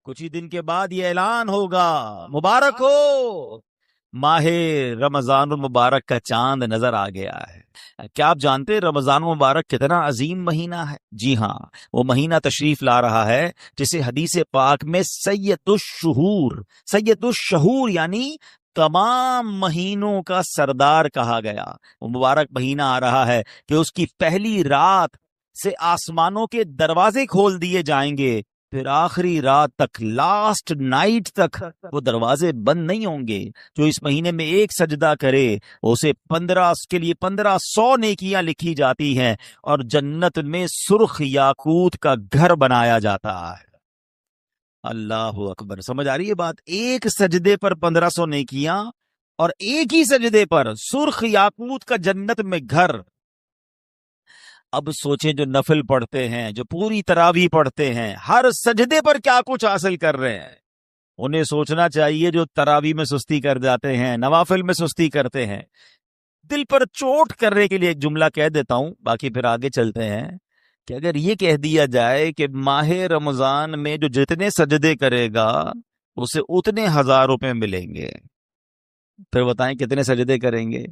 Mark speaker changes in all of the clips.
Speaker 1: کچھ ہی دن کے بعد یہ اعلان ہوگا، مبارک ہو، ماہ رمضان المبارک کا چاند نظر آ گیا ہے۔ کیا آپ جانتے ہیں رمضان المبارک کتنا عظیم مہینہ ہے؟ جی ہاں، وہ مہینہ تشریف لا رہا ہے جسے حدیث پاک میں سید الشہور یعنی تمام مہینوں کا سردار کہا گیا۔ وہ مبارک مہینہ آ رہا ہے کہ اس کی پہلی رات سے آسمانوں کے دروازے کھول دیے جائیں گے، پھر آخری رات تک، لاسٹ نائٹ تک وہ دروازے بند نہیں ہوں گے۔ جو اس مہینے میں ایک سجدہ کرے اسے 1500 نیکیاں لکھی جاتی ہیں، اور جنت میں سرخ یاقوت کا گھر بنایا جاتا ہے۔ اللہ اکبر، سمجھ آ رہی ہے بات؟ ایک سجدے پر 1500 نیکیاں، اور ایک ہی سجدے پر سرخ یاقوت کا جنت میں گھر۔ اب سوچیں جو نفل پڑھتے ہیں، جو پوری تراویح پڑھتے ہیں، ہر سجدے پر کیا کچھ حاصل کر رہے ہیں۔ انہیں سوچنا چاہیے جو تراویح میں سستی کر جاتے ہیں، نوافل میں سستی کرتے ہیں۔ دل پر چوٹ کرنے کے لیے ایک جملہ کہہ دیتا ہوں، باقی پھر آگے چلتے ہیں، کہ اگر یہ کہہ دیا جائے کہ ماہ رمضان میں جو جتنے سجدے کرے گا اسے اتنے 1000 روپے ملیں گے، پھر بتائیں کتنے سجدے کریں گے؟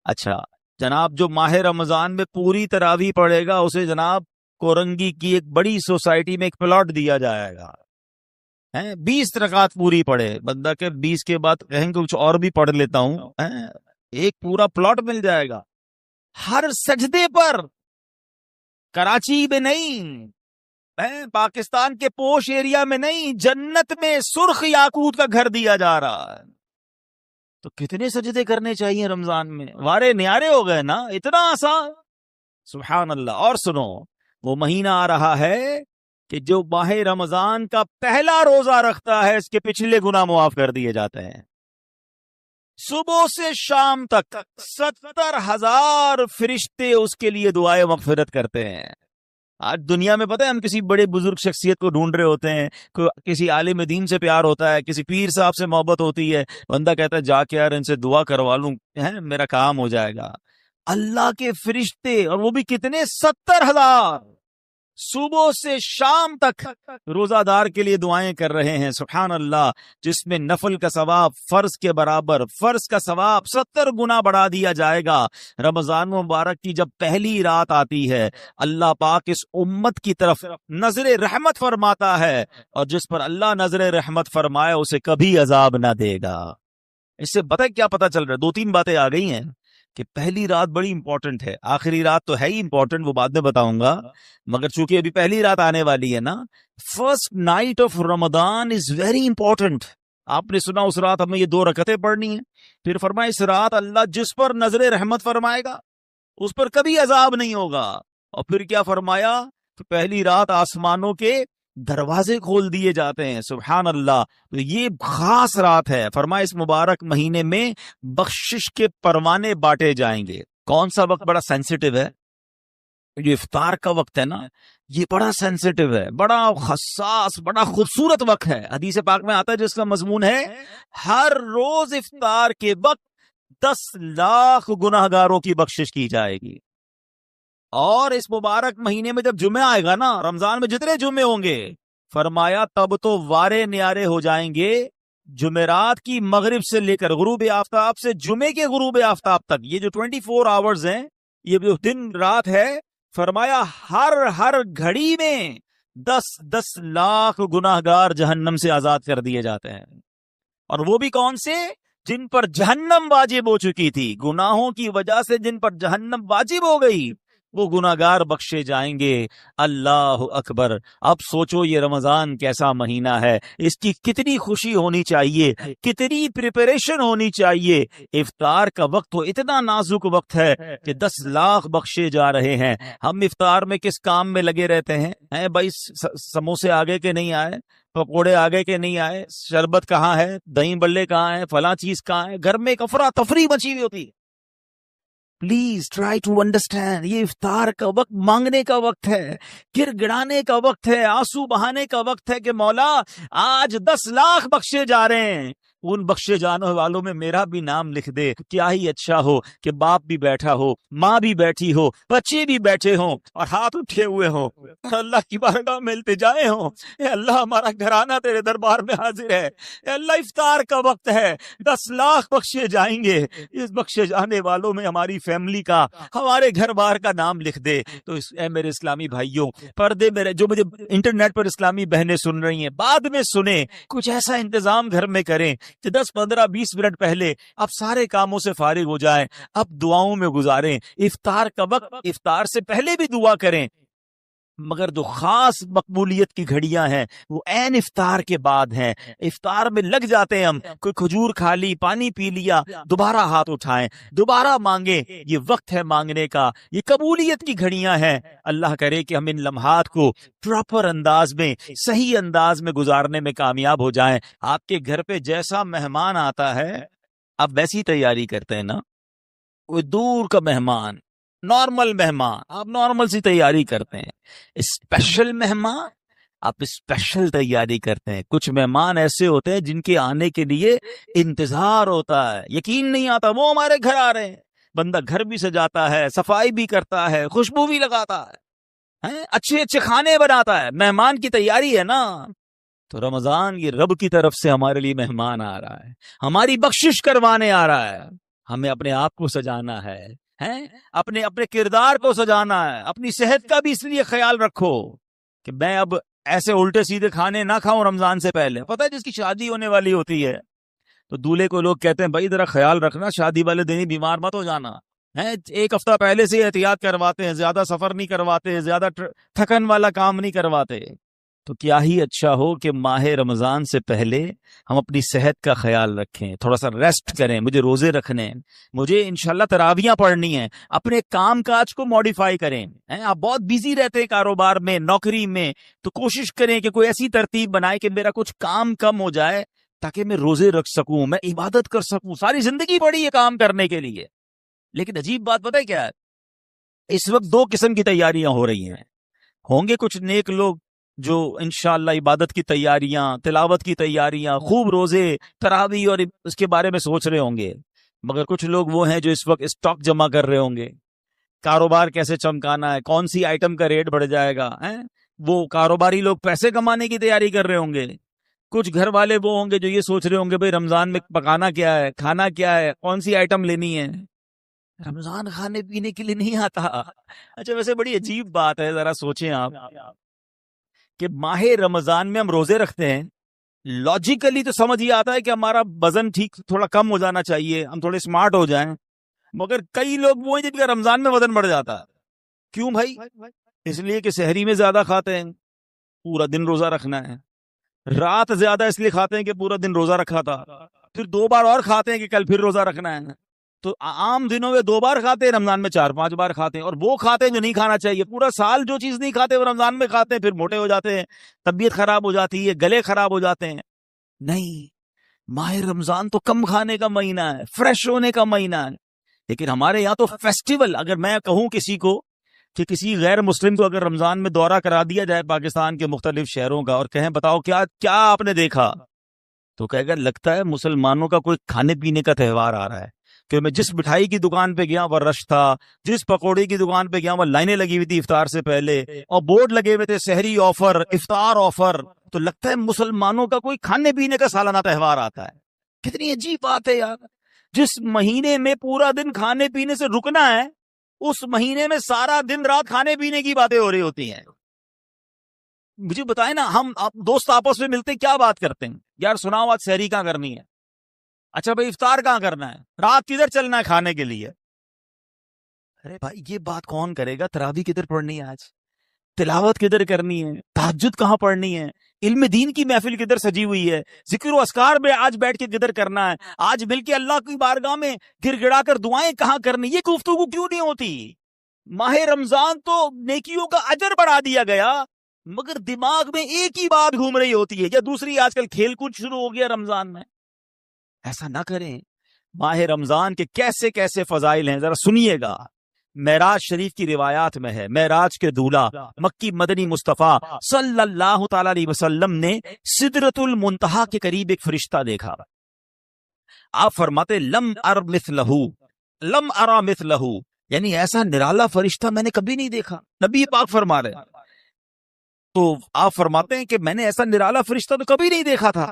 Speaker 1: اچھا جناب، جو ماہ رمضان میں پوری تراویح پڑھے گا اسے جناب کورنگی کی ایک بڑی سوسائٹی میں ایک پلاٹ دیا جائے گا، 20 رکعت پوری پڑھے، بندہ کہ 20 کے بعد کہیں کچھ اور بھی پڑھ لیتا ہوں، ایک پورا پلاٹ مل جائے گا ہر سجدے پر۔ کراچی میں نہیں، پاکستان کے پوش ایریا میں نہیں، جنت میں سرخ یاقوت کا گھر دیا جا رہا ہے۔ تو کتنے سجدے کرنے چاہیے رمضان میں؟ وارے نیارے ہو گئے نا، اتنا آسان، سبحان اللہ۔ اور سنو، وہ مہینہ آ رہا ہے کہ جو ماہ رمضان کا پہلا روزہ رکھتا ہے اس کے پچھلے گناہ معاف کر دیے جاتے ہیں۔ صبح سے شام تک 70,000 فرشتے اس کے لیے دعائیں مغفرت کرتے ہیں۔ آج دنیا میں پتہ ہے ہم کسی بڑے بزرگ شخصیت کو ڈھونڈ رہے ہوتے ہیں، کسی عالم دین سے پیار ہوتا ہے، کسی پیر صاحب سے محبت ہوتی ہے، بندہ کہتا ہے جا کے یار ان سے دعا کروا لوں، میرا کام ہو جائے گا۔ اللہ کے فرشتے، اور وہ بھی کتنے؟ 70,000 صبح سے شام تک روزہ دار کے لیے دعائیں کر رہے ہیں، سبحان اللہ، جس میں نفل کا ثواب فرض کے برابر، فرض کا ثواب 70 گنا بڑھا دیا جائے گا۔ رمضان مبارک کی جب پہلی رات آتی ہے، اللہ پاک اس امت کی طرف نظر رحمت فرماتا ہے، اور جس پر اللہ نظر رحمت فرمائے اسے کبھی عذاب نہ دے گا۔ اس سے کیا پتہ چل رہا ہے؟ 2-3 باتیں آ گئی ہیں کہ پہلی رات بڑی امپورٹنٹ ہے، آخری رات تو ہے ہی امپورٹنٹ، وہ بعد میں بتاؤں گا، مگر چونکہ ابھی پہلی رات آنے والی ہے نا، first night of Ramzan is very important. آپ نے سنا اس رات ہمیں یہ 2 رکعتیں پڑھنی ہیں، پھر فرمایا اس رات اللہ جس پر نظر رحمت فرمائے گا اس پر کبھی عذاب نہیں ہوگا، اور پھر کیا فرمایا کہ پہلی رات آسمانوں کے دروازے کھول دیے جاتے ہیں، سبحان اللہ۔ تو یہ خاص رات ہے، فرمایا اس مبارک مہینے میں بخشش کے پروانے بانٹے جائیں گے۔ کون سا وقت بڑا سینسیٹیو ہے؟ جو افطار کا وقت ہے نا، یہ بڑا سینسیٹیو ہے، بڑا حساس، بڑا خوبصورت وقت ہے۔ حدیث پاک میں آتا ہے جس کا مضمون ہے ہر روز افطار کے وقت 10 لاکھ گناہگاروں کی بخشش کی جائے گی۔ اور اس مبارک مہینے میں جب جمعہ آئے گا نا، رمضان میں جتنے جمعے ہوں گے، فرمایا تب تو وارے نیارے ہو جائیں گے، جمعرات کی مغرب سے لے کر غروب آفتاب سے جمعے کے غروب آفتاب تک، یہ جو 24 آورز ہیں، یہ جو دن رات ہے، فرمایا ہر گھڑی میں 10 لاکھ گناہگار جہنم سے آزاد کر دیے جاتے ہیں۔ اور وہ بھی کون سے؟ جن پر جہنم واجب ہو چکی تھی، گناہوں کی وجہ سے جن پر جہنم واجب ہو گئی، وہ گناہگار بخشے جائیں گے۔ اللہ اکبر۔ اب سوچو یہ رمضان کیسا مہینہ ہے، اس کی کتنی خوشی ہونی چاہیے، کتنی پریپریشن ہونی چاہیے۔ افطار کا وقت تو اتنا نازک وقت ہے کہ 10 لاکھ بخشے جا رہے ہیں۔ ہم افطار میں کس کام میں لگے رہتے ہیں؟ بھائی سموسے آگے کے نہیں آئے، پکوڑے آگے کے نہیں آئے، شربت کہاں ہے، دہی بلے کہاں ہے، فلاں چیز کہاں ہے، گھر میں ایک افراتفری مچی ہوئی ہوتی ہے۔ پلیز ٹرائی ٹو انڈرسٹینڈ، یہ افطار کا وقت مانگنے کا وقت ہے، گر گڑانے کا وقت ہے، آنسو بہانے کا وقت ہے کہ مولا آج 10 لاکھ بخشے جا رہے ہیں، ان بخشے جانے والوں میں میرا بھی نام لکھ دے. کیا ہی اچھا ہو کہ باپ بھی بیٹھا ہو, ماں بھی بیٹھی ہو, بچے بھی بیٹھے ہوں اور ہاتھ اٹھے ہوئے ہوں, اللہ کی بارگاہ میں التجائے ہوں, اے اللہ ہمارا گھرانہ تیرے دربار میں حاضر ہے, اے اللہ افطار کا وقت ہے, 10 لاکھ بخشے جائیں گے, اس بخشے جانے والوں میں ہماری فیملی کا, ہمارے گھر بار کا نام لکھ دے. تو اے میرے اسلامی بھائیوں, پردے میرے جو مجھے انٹرنیٹ پر اسلامی بہنیں سن رہی ہیں, بعد میں سنیں, کچھ ایسا انتظام گھر میں کریں کہ 10 15 20 منٹ پہلے اب سارے کاموں سے فارغ ہو جائیں, اب دعاؤں میں گزاریں. افطار کا وقت, افطار سے پہلے بھی دعا کریں, مگر جو خاص مقبولیت کی گھڑیاں ہیں وہ عین افطار کے بعد ہیں. افطار میں لگ جاتے ہیں ہم, کوئی کھجور کھا لی, پانی پی لیا, دوبارہ ہاتھ اٹھائیں, دوبارہ مانگیں. یہ وقت ہے مانگنے کا, یہ قبولیت کی گھڑیاں ہیں. اللہ کرے کہ ہم ان لمحات کو پراپر انداز میں, صحیح انداز میں گزارنے میں کامیاب ہو جائیں. آپ کے گھر پہ جیسا مہمان آتا ہے آپ ویسی تیاری کرتے ہیں نا, کوئی دور کا مہمان, نارمل مہمان, آپ نارمل سی تیاری کرتے ہیں. اسپیشل مہمان آپ اسپیشل تیاری کرتے ہیں. کچھ مہمان ایسے ہوتے ہیں جن کے آنے کے لیے انتظار ہوتا ہے, یقین نہیں آتا وہ ہمارے گھر آ رہے ہیں. بندہ گھر بھی سجاتا ہے, صفائی بھی کرتا ہے, خوشبو بھی لگاتا ہے, اچھے اچھے کھانے بناتا ہے, مہمان کی تیاری ہے نا. تو رمضان یہ رب کی طرف سے ہمارے لیے مہمان آ رہا ہے, ہماری بخشش کروانے آ رہا ہے. ہمیں اپنے آپ کو سجانا ہے, اپنے کردار کو سجانا ہے. اپنی صحت کا بھی اس لیے خیال رکھو کہ میں اب ایسے الٹے سیدھے کھانے نہ کھاؤں رمضان سے پہلے. پتہ ہے جس کی شادی ہونے والی ہوتی ہے تو دولہے کو لوگ کہتے ہیں بھائی ذرا خیال رکھنا, شادی والے دن ہی بیمار مت ہو جانا. ایک ہفتہ پہلے سے احتیاط کرواتے ہیں, زیادہ سفر نہیں کرواتے, زیادہ تھکن والا کام نہیں کرواتے. تو کیا ہی اچھا ہو کہ ماہ رمضان سے پہلے ہم اپنی صحت کا خیال رکھیں, تھوڑا سا ریسٹ کریں. مجھے روزے رکھنے ہیں, مجھے انشاءاللہ تراویاں پڑھنی ہیں, اپنے کام کاج کو موڈیفائی کریں. آپ بہت بیزی رہتے ہیں کاروبار میں, نوکری میں, تو کوشش کریں کہ کوئی ایسی ترتیب بنائے کہ میرا کچھ کام کم ہو جائے تاکہ میں روزے رکھ سکوں, میں عبادت کر سکوں. ساری زندگی پڑی ہے کام کرنے کے لیے. لیکن عجیب بات پتہ ہے کیا ہے, اس وقت 2 قسم کی تیاریاں ہو رہی ہیں. ہوں گے کچھ نیک لوگ جو انشاءاللہ عبادت کی تیاریاں, تلاوت کی تیاریاں, خوب روزے, تراویح اور اس کے بارے میں سوچ رہے ہوں گے. مگر کچھ لوگ وہ ہیں جو اس وقت اسٹاک جمع کر رہے ہوں گے, کاروبار کیسے چمکانا ہے, کون سی آئٹم کا ریٹ بڑھ جائے گا. وہ کاروباری لوگ پیسے کمانے کی تیاری کر رہے ہوں گے. کچھ گھر والے وہ ہوں گے جو یہ سوچ رہے ہوں گے بھئی رمضان میں پکانا کیا ہے, کھانا کیا ہے, کون سی آئٹم لینی ہے. رمضان کھانے پینے کے لیے نہیں آتا. اچھا ویسے بڑی عجیب بات ہے, ذرا سوچیں آپ کہ ماہ رمضان میں ہم روزے رکھتے ہیں, لاجیکلی تو سمجھ یہ آتا ہے کہ ہمارا وزن ٹھیک تھوڑا کم ہو جانا چاہیے, ہم تھوڑے اسمارٹ ہو جائیں. مگر کئی لوگ وہ ہیں جن کا رمضان میں وزن بڑھ جاتا ہے. کیوں بھائی؟ اس لیے کہ سحری میں زیادہ کھاتے ہیں, پورا دن روزہ رکھنا ہے. رات زیادہ اس لیے کھاتے ہیں کہ پورا دن روزہ رکھا تھا, پھر 2 بار اور کھاتے ہیں کہ کل پھر روزہ رکھنا ہے. تو عام دنوں میں 2 بار کھاتے ہیں, رمضان میں 4-5 بار کھاتے ہیں. اور وہ کھاتے ہیں جو نہیں کھانا چاہیے. پورا سال جو چیز نہیں کھاتے وہ رمضان میں کھاتے ہیں, پھر موٹے ہو جاتے ہیں, طبیعت خراب ہو جاتی ہے, گلے خراب ہو جاتے ہیں. نہیں, ماہ رمضان تو کم کھانے کا مہینہ ہے, فریش ہونے کا مہینہ ہے. لیکن ہمارے یہاں تو فیسٹیول, اگر میں کہوں کسی کو کہ کسی غیر مسلم کو اگر رمضان میں دورہ کرا دیا جائے پاکستان کے مختلف شہروں کا اور کہیں بتاؤ کیا آپ نے دیکھا, تو کہے گا لگتا ہے مسلمانوں کا کوئی کھانے پینے کا تہوار آ رہا ہے. کہ میں جس مٹھائی کی دکان پہ گیا وہ رش تھا, جس پکوڑے کی دکان پہ گیا وہ لائنیں لگی ہوئی تھی افطار سے پہلے, اور بورڈ لگے ہوئے تھے سحری آفر, افطار آفر. تو لگتا ہے مسلمانوں کا کوئی کھانے پینے کا سالانہ تہوار آتا ہے. کتنی عجیب بات ہے یار, جس مہینے میں پورا دن کھانے پینے سے رکنا ہے اس مہینے میں سارا دن رات کھانے پینے کی باتیں ہو رہی ہوتی ہیں. مجھے بتائیں نا, ہم دوست آپس میں ملتے کیا بات کرتے ہیں, یار سناؤ آج سحری کہاں کرنی ہے, اچھا بھائی افطار کہاں کرنا ہے, رات کدھر چلنا ہے کھانے کے لیے. ارے بھائی یہ بات کون کرے گا, تراویح کدھر پڑھنی ہے, آج تلاوت کدھر کرنی ہے, تہجد کہاں پڑھنی ہے, علم دین کی محفل کدھر سجی ہوئی ہے, ذکر و اذکار میں آج بیٹھ کے کدھر کرنا ہے, آج مل کے اللہ کی بارگاہ میں گر گڑا کر دعائیں کہاں کرنی, یہ گفتگو کیوں نہیں ہوتی. ماہ رمضان تو نیکیوں کا اجر بڑھا دیا گیا, مگر دماغ میں ایک ہی بات گھوم رہی ہوتی ہے, یا دوسری آج کل کھیل کود شروع ہو گیا رمضان میں. ایسا نہ کریں. ماہ رمضان کے کیسے کیسے فضائل ہیں ذرا سنیے گا. معراج شریف کی روایات میں ہے, معراج کے دولہ مکی مدنی مصطفیٰ صلی اللہ تعالی علیہ وسلم نے سدرۃ المنتہا کے قریب ایک فرشتہ دیکھا. آپ فرماتے لم ار مثلہو، لم ارا مثلہو، یعنی ایسا نرالا فرشتہ میں نے کبھی نہیں دیکھا. نبی پاک فرما رہے ہیں. تو آپ فرماتے ہیں کہ میں نے ایسا نرالا فرشتہ تو کبھی نہیں دیکھا تھا.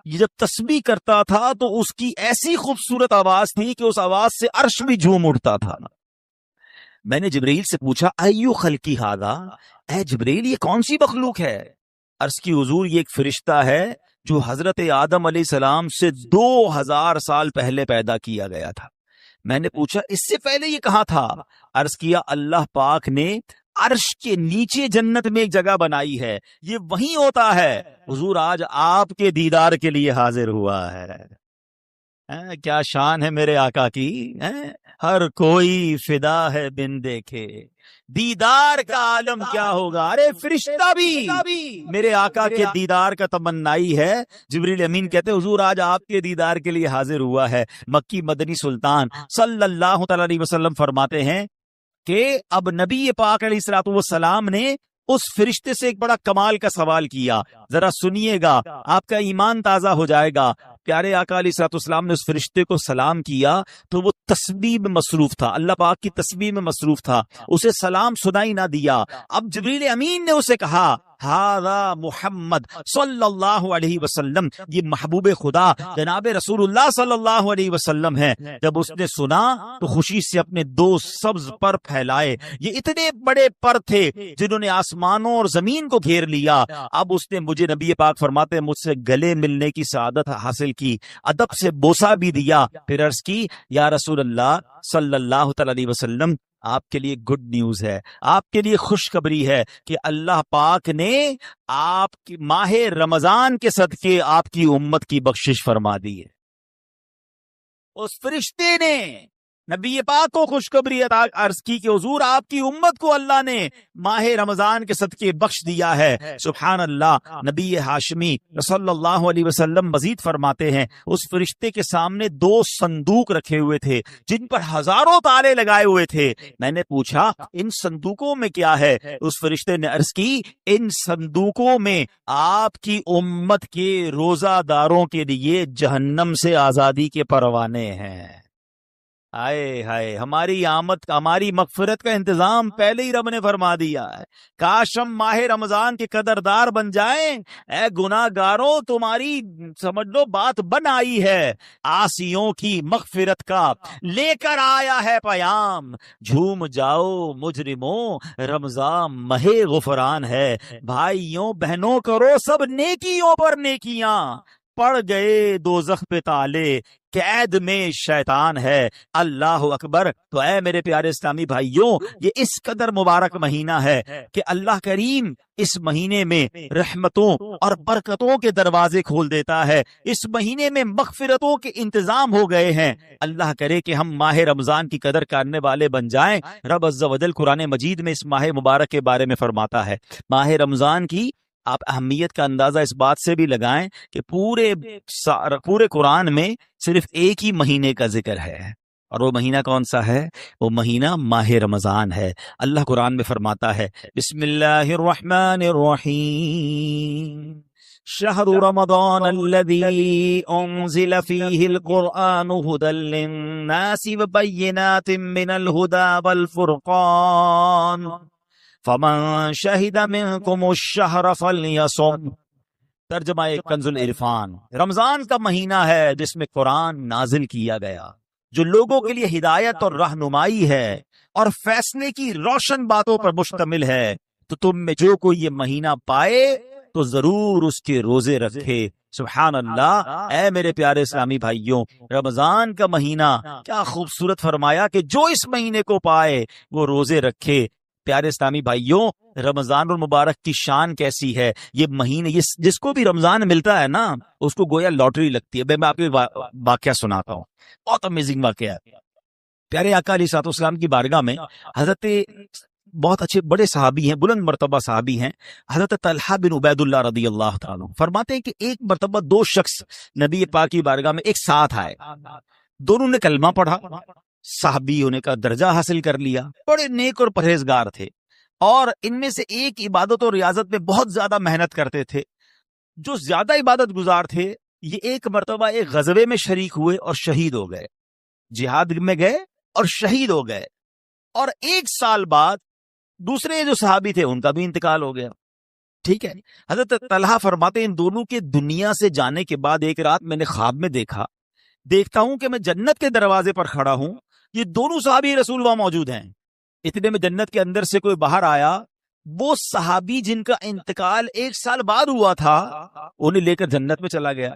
Speaker 1: یہ جب تسبیح کرتا تھا تو اس کی ایسی خوبصورت آواز تھی کہ اس آواز سے عرش بھی جھوم اٹھتا تھا. میں نے جبرائیل سے پوچھا ایو خلقی ھذا، اے جبرائیل یہ کون سی مخلوق ہے؟ عرض کی حضور یہ ایک فرشتہ ہے جو حضرت آدم علیہ السلام سے 2000 سال پہلے پیدا کیا گیا تھا. میں نے پوچھا اس سے پہلے یہ کہاں تھا؟ عرض کیا اللہ پاک نے عرش کے نیچے جنت میں ایک جگہ بنائی ہے، یہ وہیں ہوتا ہے. حضور آج آپ کے دیدار کے لیے حاضر ہوا ہے. کیا شان ہے میرے آقا کی، ہر کوئی فدا ہے بن دیکھے، دیدار کا عالم کیا ہوگا. ارے فرشتہ بھی میرے آقا کے دیدار کا تمنائی ہے. جبریل امین کہتے حضور آج آپ کے دیدار کے لیے حاضر ہوا ہے. مکی مدنی سلطان صلی اللہ تعالی علیہ وسلم فرماتے ہیں کہ اب نبی پاک علیہ الصلوۃ والسلام نے اس فرشتے سے ایک بڑا کمال کا سوال کیا. ذرا سنیے گا، آپ کا ایمان تازہ ہو جائے گا. پیارے آقا علیہ الصلوۃ والسلام نے اس فرشتے کو سلام کیا تو وہ تسبیح میں مصروف تھا، اللہ پاک کی تسبیح میں مصروف تھا، اسے سلام سنائی نہ دیا. اب جبریل امین نے اسے کہا ہذا محمد صلی اللہ علیہ وسلم، یہ محبوب خدا جناب رسول اللہ صلی اللہ علیہ وسلم ہے. جب اس نے سنا تو خوشی سے اپنے 2 سبز پر پھیلائے. یہ اتنے بڑے پر تھے جنہوں نے آسمانوں اور زمین کو گھیر لیا. اب اس نے مجھے نبی پاک فرماتے مجھ سے گلے ملنے کی سعادت حاصل کی، ادب سے بوسہ بھی دیا. پھر عرض کی یا رسول اللہ صلی اللہ تعالی علیہ وسلم آپ کے لیے گڈ نیوز ہے، آپ کے لیے خوشخبری ہے کہ اللہ پاک نے آپ کی ماہ رمضان کے صدقے آپ کی امت کی بخشش فرما دی ہے. اس فرشتے نے نبی پاک کو خوشخبری عرض کی کہ حضور آپ کی امت کو اللہ نے ماہ رمضان کے صدقے بخش دیا ہے. سبحان اللہ. نبی ہاشمی صلی اللہ علیہ وسلم مزید فرماتے ہیں اس فرشتے کے سامنے 2 صندوق رکھے ہوئے تھے جن پر ہزاروں تالے لگائے ہوئے تھے. میں نے پوچھا ان صندوقوں میں کیا ہے؟ اس فرشتے نے عرض کی ان صندوقوں میں آپ کی امت کے روزہ داروں کے لیے جہنم سے آزادی کے پروانے ہیں. ہائے ہائے، ہماری آمد ہماری مغفرت کا انتظام پہلے ہی رب نے فرما دیا ہے. کاش ہم ماہ رمضان کے قدردار بن جائیں. اے گناہ گاروں تمہاری سمجھ لو بات بن آئی ہے، عاصیوں کی مغفرت کا لے کر آیا ہے پیام. جھوم جاؤ مجرموں رمضان ماہ غفران ہے. بھائیوں بہنوں کرو سب نیکیوں پر نیکیاں، پڑ گئے دوزخ پہ تالے قید میں شیطان ہے. اللہ اکبر. تو اے میرے پیارے اسلامی بھائیوں یہ اس قدر مبارک مہینہ ہے کہ اللہ کریم اس مہینے میں رحمتوں اور برکتوں کے دروازے کھول دیتا ہے. اس مہینے میں مغفرتوں کے انتظام ہو گئے ہیں. اللہ کرے کہ ہم ماہ رمضان کی قدر کرنے والے بن جائیں. رب عز و جل قرآن مجید میں اس ماہ مبارک کے بارے میں فرماتا ہے. ماہ رمضان کی آپ اہمیت کا اندازہ اس بات سے بھی لگائیں کہ پورے قرآن میں صرف ایک ہی مہینے کا ذکر ہے، اور وہ مہینہ کون سا ہے؟ وہ مہینہ ماہ رمضان ہے. اللہ قرآن میں فرماتا ہے بسم اللہ الرحمن الرحیم شہر رمضان الذی انزل فیہ القرآن ھدی للناس وبینات من الھدی والفرقان فمن شہد منکم الشہر فلیصم. ترجمہ کنز العرفان. رمضان کا مہینہ ہے جس میں قرآن نازل کیا گیا، جو لوگوں کے لیے ہدایت اور رہنمائی ہے اور فیصلے کی روشن باتوں پر مشتمل ہے. تو تم میں جو کوئی یہ مہینہ پائے تو ضرور اس کے روزے رکھے. سبحان اللہ. اے میرے پیارے اسلامی بھائیوں رمضان کا مہینہ کیا خوبصورت فرمایا کہ جو اس مہینے کو پائے وہ روزے رکھے. پیارے اسلامی بھائیوں رمضان المبارک کی شان کیسی ہے. یہ مہینے جس کو بھی رمضان ملتا ہے نا اس کو گویا لاٹری لگتی ہے. میں آپ کو واقعہ سناتا ہوں، بہت امیزنگ واقعہ ہے. پیارے آقا علیہ الصلوۃ والسلام کی بارگاہ میں حضرت بہت اچھے بڑے صحابی ہیں، بلند مرتبہ صحابی ہیں، حضرت طلحہ بن عبید اللہ رضی اللہ تعالیٰ فرماتے ہیں کہ ایک مرتبہ 2 شخص نبی پاک کی بارگاہ میں ایک ساتھ آئے. دونوں نے کلمہ پڑھا، صحابی ہونے کا درجہ حاصل کر لیا، بڑے نیک اور پرہیزگار تھے، اور ان میں سے ایک عبادت اور ریاضت میں بہت زیادہ محنت کرتے تھے. جو زیادہ عبادت گزار تھے یہ ایک مرتبہ ایک غزوے میں شریک ہوئے اور شہید ہو گئے، جہاد میں گئے اور شہید ہو گئے، اور 1 سال بعد دوسرے جو صحابی تھے ان کا بھی انتقال ہو گیا. ٹھیک ہے. حضرت طلحہ فرماتے ان دونوں کے دنیا سے جانے کے بعد ایک رات میں نے خواب میں دیکھتا ہوں کہ میں جنت کے دروازے پر کھڑا ہوں، یہ دونوں صحابی رسول وہاں موجود ہیں. اتنے میں جنت کے اندر سے کوئی باہر آیا، وہ صحابی جن کا انتقال 1 سال بعد ہوا تھا انہیں لے کر جنت میں چلا گیا.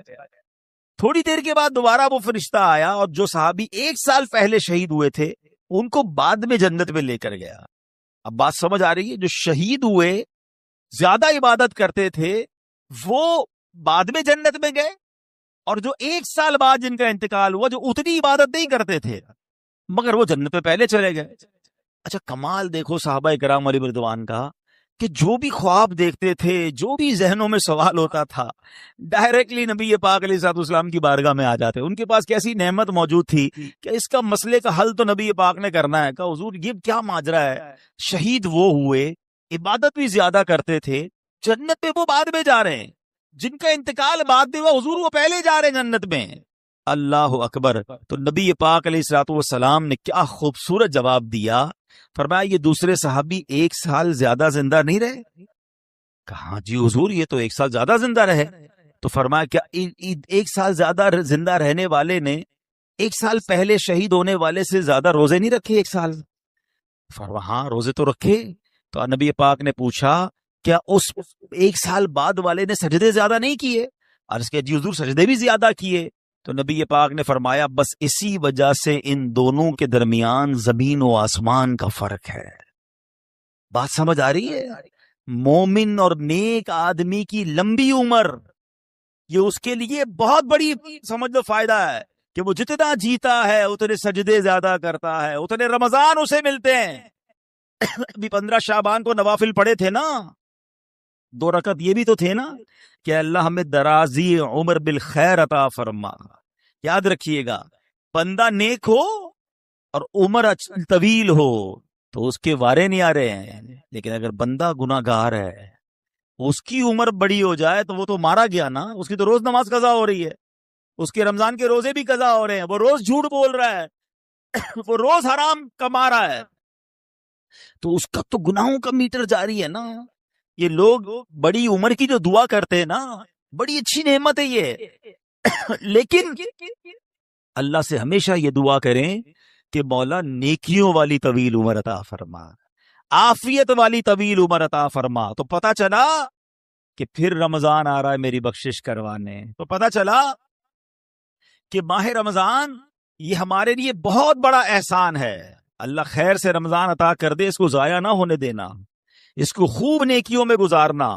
Speaker 1: تھوڑی دیر کے بعد دوبارہ وہ فرشتہ آیا اور جو صحابی 1 سال پہلے شہید ہوئے تھے ان کو بعد میں جنت میں لے کر گیا. اب بات سمجھ آ رہی ہے؟ جو شہید ہوئے، زیادہ عبادت کرتے تھے، وہ بعد میں جنت میں گئے، اور جو 1 سال بعد جن کا انتقال ہوا، جو اتنی عبادت نہیں کرتے تھے مگر وہ جنت میں پہلے چلے گئے. اچھا کمال دیکھو صحابہ کرام علیہ رضوان کا، کہ جو بھی خواب دیکھتے تھے، جو بھی ذہنوں میں سوال ہوتا تھا، ڈائریکٹلی نبی پاک علیہ الصلوۃ والسلام کی بارگاہ میں آ جاتے. ان کے پاس کیسی نعمت موجود تھی کہ اس کا مسئلے کا حل تو نبی پاک نے کرنا ہے. کہ حضور یہ کیا ماجرا ہے؟ شہید وہ ہوئے، عبادت بھی زیادہ کرتے تھے، جنت میں وہ بعد میں جا رہے ہیں، جن کا انتقال بعد میں ہوا حضور وہ پہلے جا رہے ہیں جنت میں. اللہ اکبر. تو نبی پاک علیہ الصلوۃ والسلام نے کیا خوبصورت جواب دیا. فرمایا یہ دوسرے صحابی 1 سال زیادہ زندہ نہیں رہے؟ کہا جی حضور یہ تو 1 سال زیادہ زندہ رہے. تو فرمایا کیا 1 سال زیادہ زندہ رہنے والے نے 1 سال پہلے شہید ہونے والے سے زیادہ روزے نہیں رکھے 1 سال؟ فرمایا ہاں روزے تو رکھے. تو نبی پاک نے پوچھا کیا اس 1 سال بعد والے نے سجدے زیادہ نہیں کیے؟ عرض کیا جی حضور سجدے بھی زیادہ کیے. تو نبی پاک نے فرمایا بس اسی وجہ سے ان دونوں کے درمیان زمین و آسمان کا فرق ہے. بات سمجھ آ رہی ہے؟ مومن اور نیک آدمی کی لمبی عمر یہ اس کے لیے بہت بڑی سمجھ لو فائدہ ہے کہ وہ جتنا جیتا ہے اتنے سجدے زیادہ کرتا ہے، اتنے رمضان اسے ملتے ہیں. ابھی 15 شعبان کو نوافل پڑھے تھے نا، 2 رکعت یہ بھی تو تھے نا کہ اللہ ہمیں درازی عمر بالخیر عطا فرما. یاد رکھیے گا بندہ نیک ہو اور عمر طویل ہو تو اس کے وارے نہیں آ رہے ہیں، لیکن اگر بندہ گناہ گار ہے اس کی عمر بڑی ہو جائے تو وہ تو مارا گیا نا. اس کی تو روز نماز قضا ہو رہی ہے، اس کے رمضان کے روزے بھی قضا ہو رہے ہیں، وہ روز جھوٹ بول رہا ہے، وہ روز حرام کما رہا ہے، تو اس کا تو گناہوں کا میٹر جاری ہے نا. یہ لوگ بڑی عمر کی جو دعا کرتے ہیں نا، بڑی اچھی نعمت ہے یہ، لیکن اللہ سے ہمیشہ یہ دعا کریں کہ مولا نیکیوں والی طویل عمر عطا فرما، عافیت والی طویل عمر عطا فرما. تو پتا چلا کہ پھر رمضان آ رہا ہے میری بخشش کروانے. تو پتا چلا کہ ماہ رمضان یہ ہمارے لیے بہت بڑا احسان ہے. اللہ خیر سے رمضان عطا کر دے، اس کو ضائع نہ ہونے دینا، اس کو خوب نیکیوں میں گزارنا.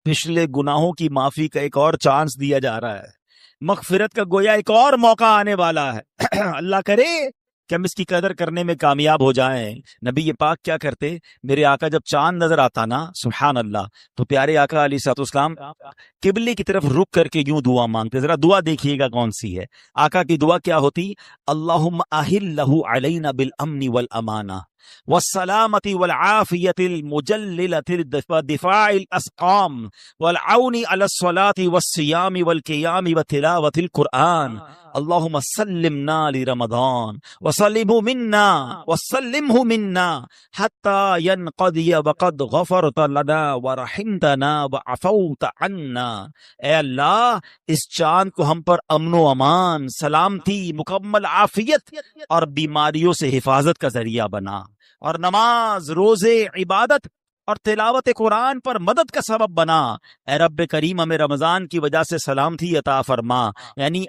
Speaker 1: پچھلے گناہوں کی معافی کا ایک اور چانس دیا جا رہا ہے، مغفرت کا گویا ایک اور موقع آنے والا ہے. اللہ کرے کہ ہم اس کی قدر کرنے میں کامیاب ہو جائیں. نبی پاک کیا کرتے، میرے آقا جب چاند نظر آتا نا سبحان اللہ، تو پیارے آقا علیہ الصلوۃ والسلام قبلے کی طرف رک کر کے یوں دعا مانگتے. ذرا دعا دیکھیے گا کون سی ہے. آقا کی دعا کیا ہوتی؟ اللہم اہلہ علینا بالامن والامانہ والسلامت والعافیت المجللت دفاع الاسقام والعون علی الصلاة والصیام والقیام وتلاوت القرآن. اللہم سلمنا لرمضان وسلمہ منا حتی ینقضی وقد غفرت لنا ورحمتنا وعفوت عنا. اے اللہ اس چاند کو ہم پر امن و امان، سلامتی، مکمل عافیت اور بیماریوں سے حفاظت کا ذریعہ بنا، اور نماز، روزے، عبادت اور تلاوت قرآن پر مدد کا سبب بنا. اے رب کریم ہمیں رمضان کی وجہ سے سلامتی عطا فرما، یعنی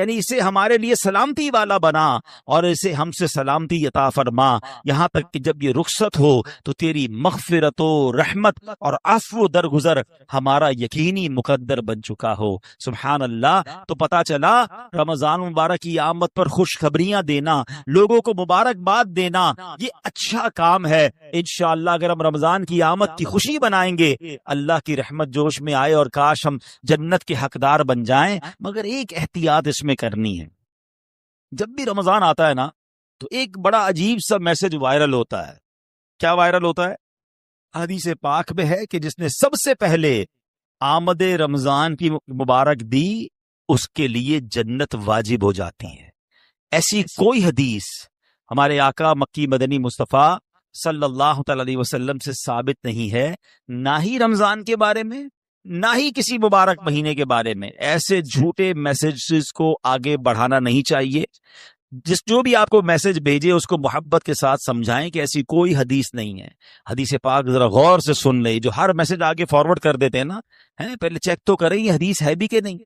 Speaker 1: اسے ہمارے لیے سلامتی والا بنا اور اسے ہم سے سلامتی عطا فرما، یہاں تک کہ جب یہ رخصت ہو تو تیری مغفرت و رحمت اور عفو درگزر ہمارا یقینی مقدر بن چکا ہو. سبحان اللہ. تو پتا چلا رمضان مبارک کی آمد پر خوشخبریاں دینا، لوگوں کو مبارکباد دینا، یہ اچھا کام ہے. انشاءاللہ اگر ہم رمضان کی آمد کی خوشی بنائیں گے، اللہ کی رحمت جوش میں آئے اور کاش ہم جنت کے حقدار بن جائیں. مگر ایک احتیاط اس میں کرنی ہے. جب بھی رمضان آتا ہے نا تو ایک بڑا عجیب سا میسج وائرل ہوتا ہے. کیا وائرل ہوتا ہے؟ حدیث پاک میں ہے کہ جس نے سب سے پہلے آمد رمضان کی مبارک دی اس کے لیے جنت واجب ہو جاتی ہے۔ ایسی کوئی حدیث ہمارے آقا مکی مدنی مصطفیٰ صلی اللہ تعالی علیہ وسلم سے ثابت نہیں ہے، نہ ہی رمضان کے بارے میں، نہ ہی کسی مبارک مہینے کے بارے میں۔ ایسے جھوٹے میسیجز کو آگے بڑھانا نہیں چاہیے۔ جو بھی آپ کو میسج بھیجے اس کو محبت کے ساتھ سمجھائیں کہ ایسی کوئی حدیث نہیں ہے۔ حدیث پاک ذرا غور سے سن لیں، جو ہر میسج آگے فارورڈ کر دیتے ہیں نا، پہلے چیک تو کریں یہ حدیث ہے بھی کہ نہیں۔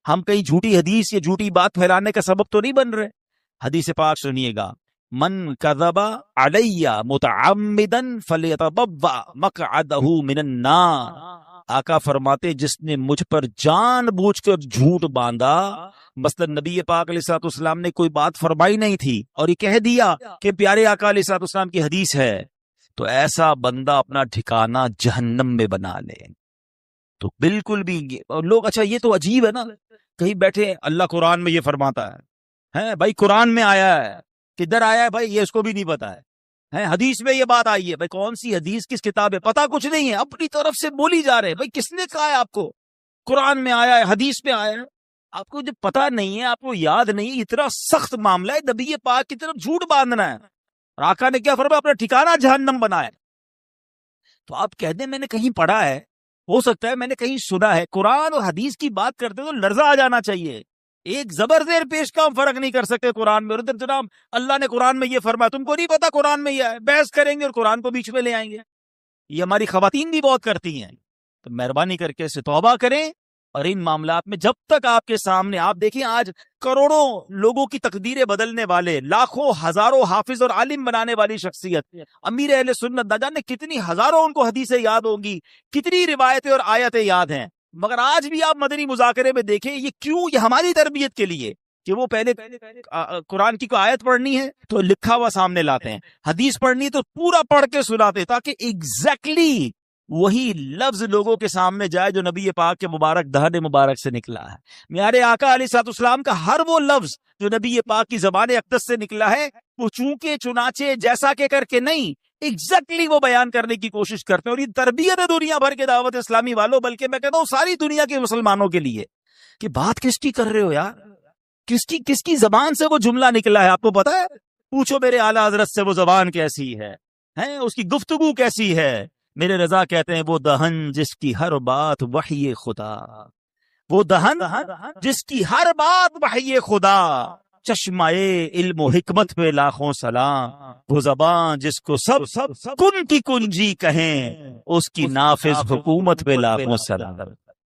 Speaker 1: ہم کہیں جھوٹی حدیث یا جھوٹی بات پھیلانے کا سبب تو نہیں بن رہے۔ حدیث پاک سنیے گا، من کذب علی متعمدا فلیتبوأ مقعدہ من النار۔ آقا فرماتے جس نے مجھ پر جان بوجھ کر جھوٹ باندھا، مثلا نبی پاک علیہ الصلوۃ والسلام نے کوئی بات فرمائی نہیں تھی اور یہ کہہ دیا کہ پیارے آقا علیہ الصلوۃ والسلام کی حدیث ہے، تو ایسا بندہ اپنا ٹھکانہ جہنم میں بنا لے۔ تو بالکل بھی لوگ اچھا یہ تو عجیب ہے نا، کہیں بیٹھے اللہ قرآن میں یہ فرماتا ہے بھائی، قرآن میں آیا ہے، کدھر آیا ہے بھائی یہ اس کو بھی نہیں پتا ہے، حدیث میں یہ بات آئی ہے، بھائی کون سی حدیث کس کتاب ہے پتا کچھ نہیں ہے، اپنی طرف سے بولی جا رہے ہیں۔ بھائی کس نے کہا ہے آپ کو قرآن میں آیا ہے، حدیث میں آیا ہے؟ آپ کو جب پتا نہیں ہے، آپ کو یاد نہیں، اتنا سخت معاملہ ہے نبی پاک کی طرف جھوٹ باندھنا ہے، اور آقا نے کیا فرمایا؟ اپنا ٹھکانہ جہنم بنایا۔ تو آپ کہہ دیں میں نے کہیں پڑھا ہے، ہو سکتا ہے میں نے کہیں سنا ہے، قرآن اور حدیث کی بات کرتے تو لرزہ آ جانا چاہیے۔ ایک زبر زیر پیش کا ہم فرق نہیں کر سکتے قرآن میں، اور ادھر جناب اللہ نے قرآن میں یہ فرمایا، تم کو نہیں پتا قرآن میں یہ ہے، بحث کریں گے اور قرآن کو بیچ میں لے آئیں گے۔ یہ ہماری خواتین بھی بہت کرتی ہیں، تو مہربانی کر کے اسے توبہ کریں، اور ان معاملات میں جب تک آپ کے سامنے، آپ دیکھیں آج کروڑوں لوگوں کی تقدیریں بدلنے والے، لاکھوں ہزاروں حافظ اور عالم بنانے والی شخصیت امیر اہل سنت، نہ جانے کتنی ہزاروں ان کو حدیثیں یاد ہوں گی، کتنی روایتیں اور آیتیں یاد ہیں، مگر آج بھی آپ مدنی مذاکرے میں دیکھیں یہ کیوں، یہ ہماری تربیت کے لیے کہ وہ پہلے قرآن کی کوئی آیت پڑھنی ہے تو لکھا ہوا سامنے لاتے ہیں، حدیث پڑھنی ہے تو پورا پڑھ کے سناتے، تاکہ ایگزیکٹلی وہی لفظ لوگوں کے سامنے جائے جو نبی پاک کے مبارک دہن مبارک سے نکلا ہے۔ میارے آقا علیہ الصلوۃ والسلام کا ہر وہ لفظ جو نبی پاک کی زبان اقدس سے نکلا ہے، وہ چونکے چنانچے جیسا کہ کر کے نہیں، ایگزیکٹلی وہ بیان کرنے کی کوشش کرتے ہیں، اور یہ تربیت ہے دنیا بھر کے دعوت اسلامی والوں، بلکہ میں کہتا ہوں ساری دنیا کے مسلمانوں کے لیے، کہ بات کس کی کر رہے ہو یار، کس کی زبان سے وہ جملہ نکلا ہے آپ کو پتا ہے؟ پوچھو میرے اعلیٰ حضرت سے وہ زبان کیسی ہے، اس کی گفتگو کیسی ہے؟ میرے رضا کہتے ہیں وہ دہن جس کی ہر بات وحی خدا، وہ دہن جس کی ہر بات وحی خدا، چشمہ علم و حکمت پہ لاکھوں سلام، وہ زبان جس کو سب کن کی کنجی کہیں، اس کی نافذ حکومت پہ لاکھوں سلام۔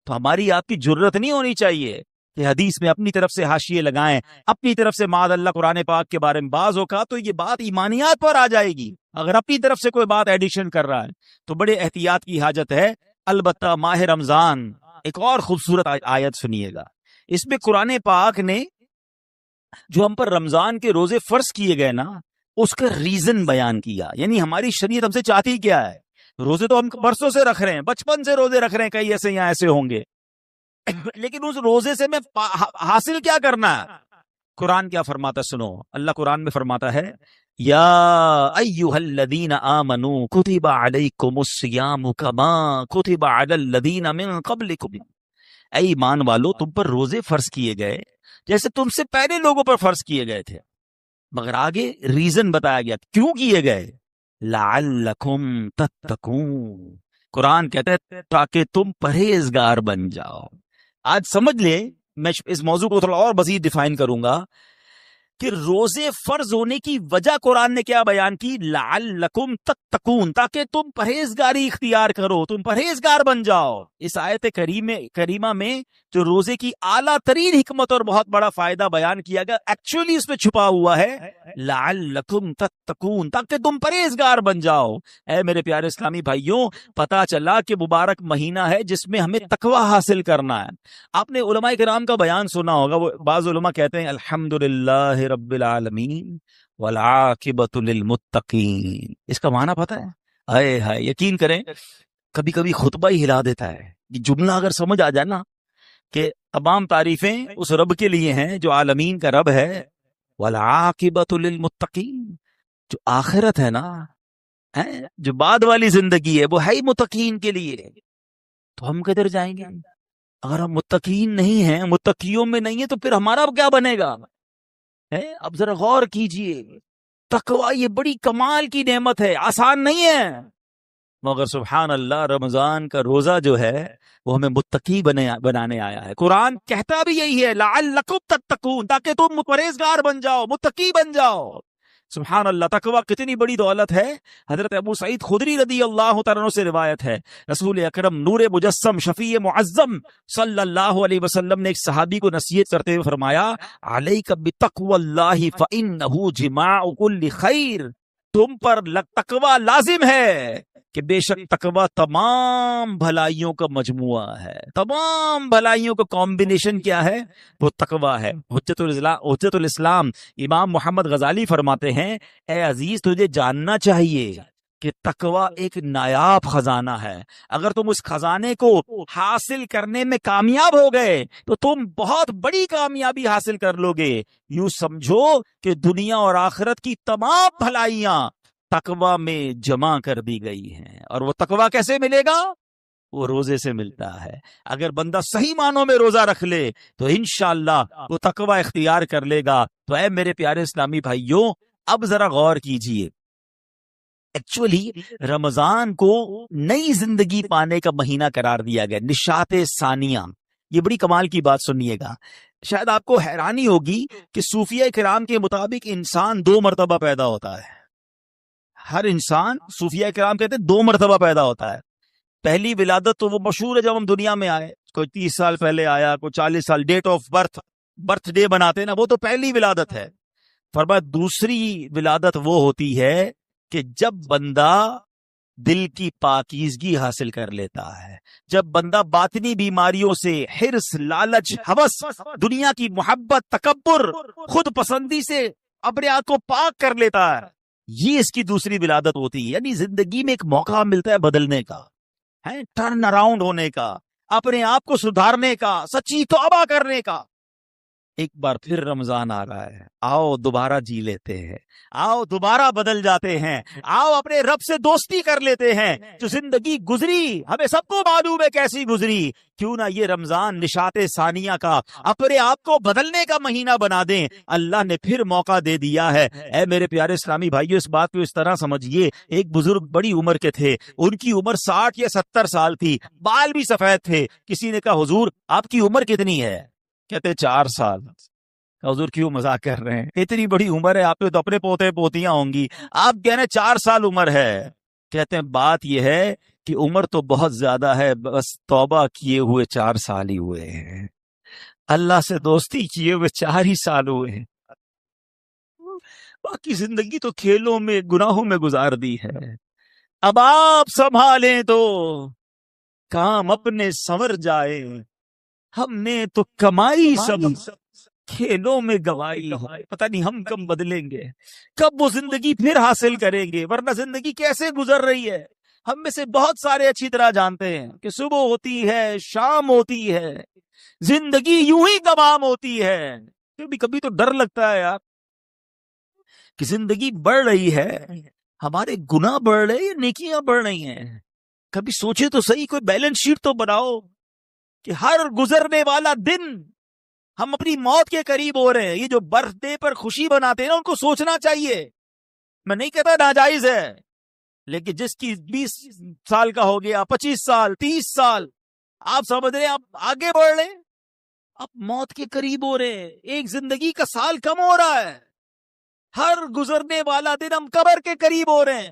Speaker 1: تو ہماری آپ کی جرت نہیں ہونی چاہیے کہ حدیث میں اپنی طرف سے حاشیے لگائیں، اپنی طرف سے معاذ اللہ قرآن پاک کے بارے میں بعض اوقات تو یہ بات ایمانیات پر آ جائے گی، اگر اپنی طرف سے کوئی بات ایڈیشن کر رہا ہے تو بڑے احتیاط کی حاجت ہے۔ البتہ ماہ رمضان ایک اور خوبصورت آیت سنیے گا، اس میں قرآن پاک نے جو ہم پر رمضان کے روزے فرض کیے گئے نا، اس کا ریزن بیان کیا، یعنی ہماری شریعت ہم سے چاہتی کیا ہے؟ روزے تو ہم برسوں سے رکھ رہے ہیں، بچپن سے روزے رکھ رہے ہیں، کئی ایسے یہاں ایسے ہوں گے، لیکن اس روزے سے میں حاصل کیا کرنا ہے؟ قرآن کیا فرماتا سنو، اللہ قرآن میں فرماتا ہے یا ایھا الذین آمنوا کتب علیکم الصیام کما کتب علی الذین من قبلکم، اے ایمان والو تم پر روزے فرض کیے گئے جیسے تم سے پہلے لوگوں پر فرض کیے گئے تھے، مگر آگے ریزن بتایا گیا کیوں کیے گئے، لعلکم تتقون، قرآن کہتا ہے تاکہ تم پرہیزگار بن جاؤ۔ آج سمجھ لے، میں اس موضوع کو تھوڑا اور مزید ڈیفائن کروں گا کہ روزے فرض ہونے کی وجہ قرآن نے کیا بیان کی، لعلکم تتقون، تاکہ تم پرہیزگاری اختیار کرو، تم پرہیزگار بن جاؤ۔ اس آیت کریمہ میں جو روزے کی اعلیٰ ترین حکمت اور بہت بڑا فائدہ بیان کیا گیا، ایکچولی اس میں چھپا ہوا ہے لعلکم تتقون، تاکہ تم پرہیزگار بن جاؤ۔ اے میرے پیارے اسلامی بھائیوں، پتا چلا کہ مبارک مہینہ ہے جس میں ہمیں تقوی حاصل کرنا ہے۔ آپ نے علماء کرام کا بیان سنا ہوگا، وہ بعض علماء کہتے ہیں الحمدللہ رب العالمین والعاقبۃ للمتقین، اس کا معنی پتہ ہے؟ ہائے ہائے، یقین کریں کبھی کبھی خطبہ ہی ہلا دیتا ہے، یہ جملہ اگر سمجھ آ جائے نا کہ تمام تعریفیں اس رب کے لیے ہیں جو عالمین کا رب ہے، والعاقبۃ للمتقین، جو آخرت ہے نا، جو بعد والی زندگی ہے وہ ہے ہی متقین کے لیے۔ تو ہم کدھر جائیں گے؟ اگر ہم متقین نہیں ہیں، متقیوں میں نہیں ہیں، تو پھر ہمارا اب کیا بنے گا؟ اب ذرا غور کیجئے، تقوی یہ بڑی کمال کی نعمت ہے، آسان نہیں ہے، مگر سبحان اللہ رمضان کا روزہ جو ہے وہ ہمیں متقی بنانے آیا ہے۔ قرآن کہتا بھی یہی ہے، لعلکم تتقون، تاکہ تم پرہیزگار بن جاؤ، متقی بن جاؤ۔ سبحان اللہ، تقوی کتنی بڑی دولت ہے۔ حضرت ابو سعید خدری رضی اللہ تعالیٰ عنہ سے روایت ہے، رسول اکرم نور مجسم شفیع معظم صلی اللہ علیہ وسلم نے ایک صحابی کو نصیحت کرتے ہوئے فرمایا، علیک بتقوی اللہ فإنہ جماع کل خیر، تم پر تقوی لازم ہے کہ بے شک تقوی تمام بھلائیوں کا مجموعہ ہے، تمام بھلائیوں کا کمبینیشن کیا ہے؟ وہ تقوی ہے۔ حجت الاسلام امام محمد غزالی فرماتے ہیں، اے عزیز تجھے جاننا چاہیے کہ تقوی ایک نایاب خزانہ ہے، اگر تم اس خزانے کو حاصل کرنے میں کامیاب ہو گئے تو تم بہت بڑی کامیابی حاصل کر لو گے۔ یوں سمجھو کہ دنیا اور آخرت کی تمام بھلائیاں تقوی میں جمع کر دی گئی ہیں۔ اور وہ تقوی کیسے ملے گا؟ وہ روزے سے ملتا ہے۔ اگر بندہ صحیح معنوں میں روزہ رکھ لے تو انشاءاللہ وہ تقوی اختیار کر لے گا۔ تو اے میرے پیارے اسلامی بھائیوں، اب ذرا غور کیجئے، ایکچولی رمضان کو نئی زندگی پانے کا مہینہ قرار دیا گیا، نشاط ثانیہ۔ یہ بڑی کمال کی بات سنیے گا، شاید آپ کو حیرانی ہوگی کہ صوفیہ کرام کے مطابق انسان 2 مرتبہ پیدا ہوتا ہے۔ ہر انسان، صوفیہ کرام کہتے ہیں 2 مرتبہ پیدا ہوتا ہے۔ پہلی ولادت تو وہ مشہور ہے، جب ہم دنیا میں آئے، کوئی 30 سال پہلے آیا، کوئی 40 سال، ڈیٹ آف برتھ ڈے بناتے ہیں نا، وہ تو پہلی ولادت ہے۔ فرمایا دوسری ولادت وہ ہوتی ہے کہ جب بندہ دل کی پاکیزگی حاصل کر لیتا ہے، جب بندہ باطنی بیماریوں سے، حرص، لالچ، ہوس، دنیا کی محبت، تکبر، خود پسندی سے اپنے آپ کو پاک کر لیتا ہے، یہ اس کی دوسری ولادت ہوتی ہے۔ یعنی زندگی میں ایک موقع ملتا ہے بدلنے کا، ٹرن اراؤنڈ ہونے کا، اپنے آپ کو سدھارنے کا، سچی توبہ کرنے کا۔ ایک بار پھر رمضان آ رہا ہے، آؤ دوبارہ جی لیتے ہیں، آؤ دوبارہ بدل جاتے ہیں، آؤ اپنے رب سے دوستی کر لیتے ہیں۔ جو زندگی گزری ہمیں سب کو معلوم ہے کیسی گزری، کیوں نہ یہ رمضان نشاط ثانیہ کا اپنے آپ کو بدلنے کا مہینہ بنا دیں۔ اللہ نے پھر موقع دے دیا ہے۔ اے میرے پیارے اسلامی بھائیو، اس بات کو اس طرح سمجھیے، ایک بزرگ بڑی عمر کے تھے، ان کی عمر 60 یا 70 سال تھی، بال بھی سفید تھے۔ کسی نے کہا حضور آپ کی عمر کتنی ہے؟ کہتے 4 سال۔ حضور کیوں مذاق کر رہے ہیں، اتنی بڑی عمر ہے، آپ کے تو اپنے پوتے پوتیاں ہوں گی، آپ کہہ رہے ہیں 4 سال عمر ہے۔ کہتے ہیں بات یہ ہے کہ عمر تو بہت زیادہ ہے، بس توبہ کیے ہوئے 4 سال ہی ہوئے ہیں، اللہ سے دوستی کیے ہوئے 4 ہی سال ہوئے ہیں، باقی زندگی تو کھیلوں میں، گناہوں میں گزار دی ہے۔ اب آپ سنبھالیں تو کام اپنے سنور جائے، ہم نے تو کمائی سب کھیلوں میں گوائی، پتہ نہیں ہم کب بدلیں گے، کب وہ زندگی پھر حاصل کریں گے، ورنہ زندگی کیسے گزر رہی ہے ہم میں سے بہت سارے اچھی طرح جانتے ہیں کہ صبح ہوتی ہے، شام ہوتی ہے، زندگی یوں ہی تمام ہوتی ہے۔ کبھی کبھی تو ڈر لگتا ہے یار کہ زندگی بڑھ رہی ہے، ہمارے گناہ بڑھ رہے یا نیکیاں بڑھ رہی ہیں؟ کبھی سوچے تو صحیح، کوئی بیلنس شیٹ تو بناؤ کہ ہر گزرنے والا دن ہم اپنی موت کے قریب ہو رہے ہیں۔ یہ جو برتھ ڈے پر خوشی بناتے ہیں نا، ان کو سوچنا چاہیے۔ میں نہیں کہتا ناجائز ہے، لیکن جس کی 20 سال کا ہو گیا، 25 سال، 30 سال، آپ سمجھ رہے ہیں آپ آگے بڑھ رہے ہیں، آپ موت کے قریب ہو رہے ہیں، ایک زندگی کا سال کم ہو رہا ہے، ہر گزرنے والا دن ہم قبر کے قریب ہو رہے ہیں۔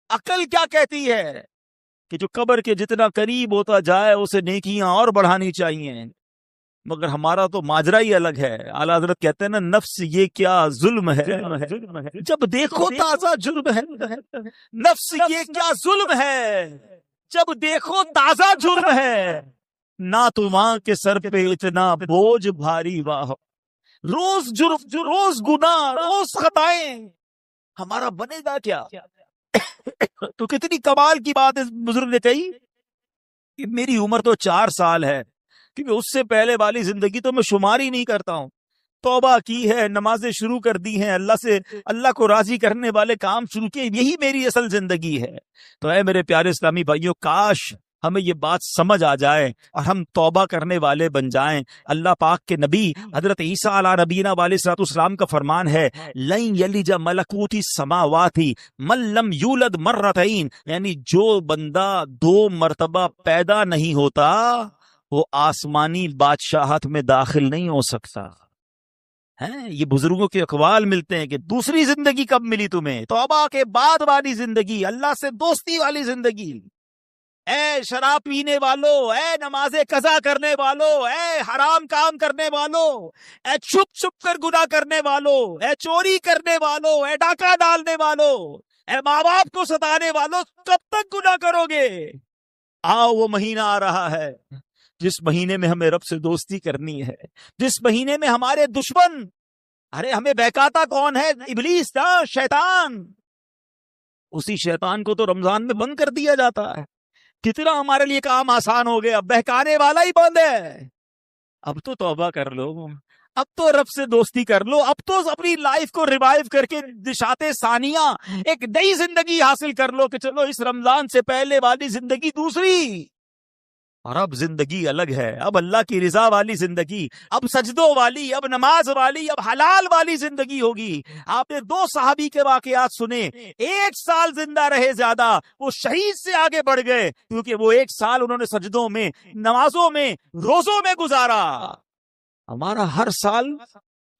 Speaker 1: عقل کیا کہتی ہے کہ جو قبر کے جتنا قریب ہوتا جائے اسے نیکیاں اور بڑھانی چاہیے، مگر ہمارا تو ماجرا ہی الگ ہے۔ اعلیٰ حضرت کہتے ہیں نا، نفس یہ کیا ظلم ہے، جب دیکھو تازہ جرم ہے، نفس یہ کیا ظلم ہے، جب دیکھو تازہ جرم ہے، نہ تو ماں کے سر پہ اتنا بوجھ بھاری، واہ، روز جرم، روز گناہ، روز خطائیں، ہمارا بنے گا کیا؟ تو کتنی کمال کی بات اس بزرگ نے کہی کہ میری عمر تو 4 سال ہے، کیونکہ اس سے پہلے والی زندگی تو میں شمار ہی نہیں کرتا ہوں۔ توبہ کی ہے، نمازیں شروع کر دی ہیں، اللہ کو راضی کرنے والے کام شروع کیے، یہی میری اصل زندگی ہے۔ تو اے میرے پیارے اسلامی بھائیوں، کاش ہمیں یہ بات سمجھ آ جائے اور ہم توبہ کرنے والے بن جائیں۔ اللہ پاک کے نبی حضرت عیسیٰ علیہ نبینا علیہ الصلوۃ والسلام کا فرمان ہے، لن یلج ملکوت السماوات من لم یولد مرتین، یعنی جو بندہ 2 مرتبہ پیدا نہیں ہوتا وہ آسمانی بادشاہت میں داخل نہیں ہو سکتا۔ ہیں یہ بزرگوں کے اقوال ملتے ہیں کہ دوسری زندگی کب ملی تمہیں؟ توبہ کے بعد والی زندگی، اللہ سے دوستی والی زندگی۔ اے شراب پینے والو، اے نماز قضا کرنے والو، اے حرام کام کرنے والو، اے چھپ چھپ کر گناہ کرنے والو، اے چوری کرنے والو، اے ڈاکہ ڈالنے والو، اے ماں باپ کو ستانے والو، کب تک گناہ کرو گے؟ آؤ وہ مہینہ آ رہا ہے جس مہینے میں ہمیں رب سے دوستی کرنی ہے، جس مہینے میں ہمارے دشمن، ارے ہمیں بہکاتا کون ہے؟ ابلیس نا، شیطان۔ اسی شیطان کو تو رمضان میں بند کر دیا جاتا ہے۔ کتنا ہمارے لیے کام آسان ہو گیا، بہکانے والا ہی بند ہے۔ اب تو توبہ کر لو، اب تو رب سے دوستی کر لو، اب تو اپنی لائف کو ریوائیو کر کے نشاط ثانیہ ایک نئی زندگی حاصل کر لو کہ چلو اس رمضان سے پہلے والی زندگی دوسری، اور اب زندگی الگ ہے، اب اللہ کی رضا والی زندگی، اب سجدوں والی، اب نماز والی، اب حلال والی زندگی ہوگی۔ آپ نے 2 صحابی کے واقعات سنے، 1 سال زندہ رہے زیادہ، وہ شہید سے آگے بڑھ گئے کیونکہ وہ 1 سال انہوں نے سجدوں میں، نمازوں میں، روزوں میں گزارا۔ ہمارا ہر سال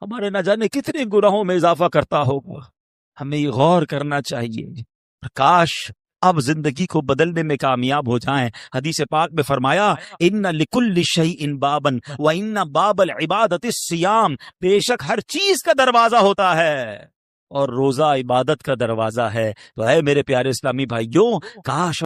Speaker 1: ہمارے نہ جانے کتنے گناہوں میں اضافہ کرتا ہوگا، ہمیں یہ غور کرنا چاہیے۔ کاش اب زندگی کو بدلنے میں کامیاب ہو جائیں۔ حدیث پاک میں فرمایا، ان لکل شیء بابا وان باب العبادۃ الصیام، بے شک ہر چیز کا دروازہ ہوتا ہے اور روزہ عبادت کا دروازہ ہے۔ تو اے میرے پیارے اسلامی بھائیوں، کاش